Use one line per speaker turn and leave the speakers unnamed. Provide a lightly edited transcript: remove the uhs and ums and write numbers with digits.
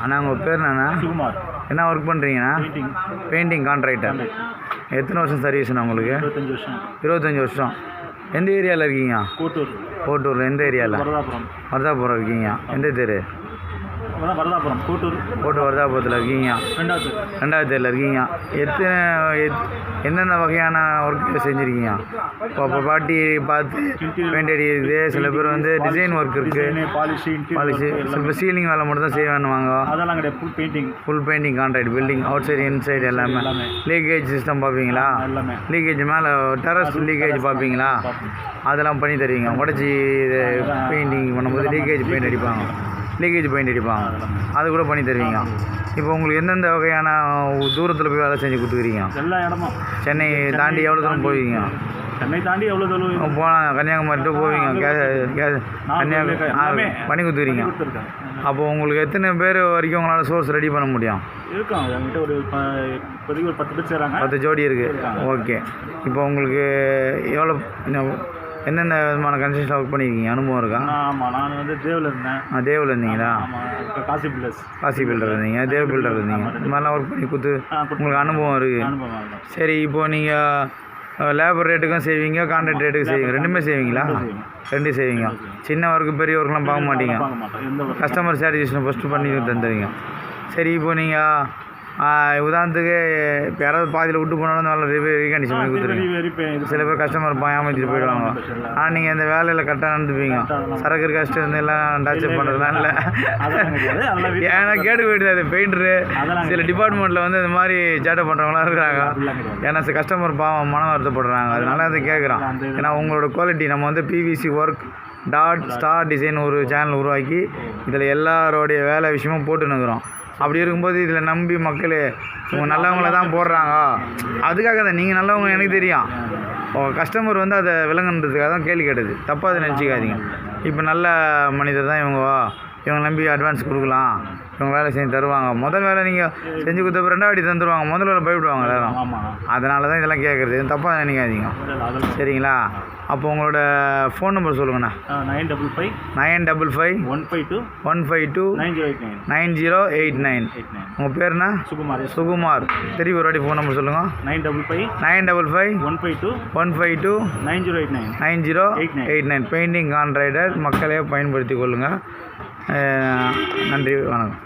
அண்ணா உங்கள் பேர் என்னண்ணா?
சுகுமார்.
என்ன ஒர்க் பண்ணுறீங்கண்ணா? Painting contractor. எத்தனை வருஷம் சர்வீஸ்ண்ணா உங்களுக்கு?
25 வருஷம்.
25 வருஷம். எந்த ஏரியாவில் இருக்கீங்க?
கோட்டூர்.
கோட்டூர் எந்த ஏரியாவில்?
வரதாபுரம்.
வரதாபுரம் இருக்கீங்க. எந்த தெரு?
வரதாபுரம் கோட்டூர்.
கோட்டூர் வரதாபுரத்தில் இருக்கீங்க. ரெண்டாவது தெருவில் இருக்கீங்க. எந்தெந்த வகையான ஒர்க் செஞ்சுருக்கீங்க? இப்போ பாட்டி பார்த்து பெயிண்ட் அடிக்கிறது, சில பேர் வந்து டிசைன் ஒர்க் இருக்குது, பாலிஷு, இப்போ சீலிங் வேலை மட்டும் தான் செய்வானுவாங்க.
அதெல்லாம் கிடையாது.
Full painting contract, building out side inside எல்லாமே. லீக்கேஜ் சிஸ்டம் பார்ப்பீங்களா? லீக்கேஜ் மேலே டெரஸ் லீக்கேஜ் பார்ப்பீங்களா? அதெல்லாம் பண்ணி தருவீங்க. உடச்சி பெயிண்டிங் பண்ணும்போது லீக்கேஜ் பெயிண்ட் அடிப்பாங்க, அது கூட பண்ணி தருவீங்க. இப்போ உங்களுக்கு எந்தெந்த வகையான தூரத்தில் போய் வேலை செஞ்சு கொடுத்துக்கிறீங்க?
எல்லா இடமும்.
சென்னை தாண்டி எவ்வளோ தூரம் போவீங்க?
சென்னை தாண்டி எவ்வளோ தூரம்
போனால் கன்னியாகுமரி போவீங்க. கன்னியாகுமரி பண்ணி கொடுத்துக்கிறீங்க. அப்போ உங்களுக்கு எத்தனை பேர் வரைக்கும் உங்களால் சோர்ஸ் ரெடி பண்ண முடியும்?
இருக்கும். என்கிட்ட ஒரு 10 பேர் செய்கிறாங்க.
10 ஜோடி இருக்குது. ஓகே. இப்போ உங்களுக்கு எவ்வளோ எந்தெந்த விதமான கன்ஸ்ட்ரக்ஷன் ஒர்க் பண்ணியிருக்கீங்க? அனுபவம் இருக்கா?
ஆமாம், நான் வந்து தேவில் இருந்தேன்.
தேவில் இருந்தீங்களா? காசி பில்டர் இருந்தீங்க, தேவ் பில்டர் இருந்தீங்க. இந்த மாதிரிலாம் ஒர்க் பண்ணி கொடுத்து உங்களுக்கு அனுபவம் இருக்குது. சரி, இப்போது நீங்கள் லேபர் ரேட்டுக்கும் செய்வீங்க, கான்ட்ராக்ட் ரேட்டுக்கும் செய்வீங்க, ரெண்டுமே செய்வீங்களா? ரெண்டும் செய்வீங்க. சின்ன ஒர்க்கு பெரிய ஒர்க்லாம் பார்க்க மாட்டீங்க. கஸ்டமர் சாட்டிஸ்ஃபேக்ஷன் ஃபஸ்ட்டு பண்ணி தந்துடுவீங்க. சரி, இப்போ நீங்கள் உதாரணத்துக்கு இப்போ யாராவது பாதியில் விட்டு போனாலும் நல்ல ரீகண்டிஷன் பண்ணி கொடுத்துருவீங்க. சில பேர் கஸ்டமர் ஏமாற்றிட்டு போயிடுவாங்க. ஆனால் நீங்கள் இந்த வேலையில் கரெக்டாக நடந்துப்பீங்க. சரக்கு கஷ்டம் இருந்து எல்லாம் டார்ச்சர் பண்ணுறதுலாம் இல்லை. ஏன்னா கேட்டு போயிடுது. அது பெயிண்டரு சில டிபார்ட்மெண்ட்டில் வந்து இந்த மாதிரி சேட்டை பண்ணுறவங்களாம் இருக்கிறாங்க. ஏன்னா கஸ்டமர் பாவம் மன வருத்தப்படுறாங்க. அதனால அதை கேட்குறான். ஏன்னா உங்களோட குவாலிட்டி நம்ம வந்து பிவிசி ஒர்க் ஸ்டார் டிசைன் ஒரு சேனல் உருவாக்கி இதில் எல்லாரோடைய வேலை விஷயமும் போட்டுன்னுக்குறோம். அப்படி இருக்கும்போது இதில் நம்பி மக்கள் இவங்க நல்லவங்கள தான் போடுறாங்க. அதுக்காக தான் நீங்கள் நல்லவங்க எனக்கு தெரியும். கஸ்டமர் வந்து அதை விளங்குன்றதுக்காக தான் கேள்வி கேட்டது. தப்பாக அதை நினச்சிக்காதீங்க. இப்போ நல்ல மனிதர் தான் இவங்க நம்பி அட்வான்ஸ் கொடுக்கலாம், இவங்க வேலை செஞ்சு தருவாங்க. முதல் வேலை நீங்கள் செஞ்சு கொடுத்த ரெண்டாவது தந்துடுவாங்க. முதல் வேலை பயப்படுவாங்க எல்லாரும். அதனால தான் இதெல்லாம் கேட்குறது. தப்பாக நினைக்காதீங்க. சரிங்களா? அப்போ உங்களோட ஃபோன் நம்பர் சொல்லுங்கண்ணா. 955 152 9089. உங்கள் பேருண்ணா? சுகுமார். திருப்பி ஒரு வாட்டி ஃபோன் நம்பர் சொல்லுங்கள். 955 152 9089. Painting contractor. மக்களே பயன்படுத்தி கொள்ளுங்கள். நன்றி, வணக்கம்.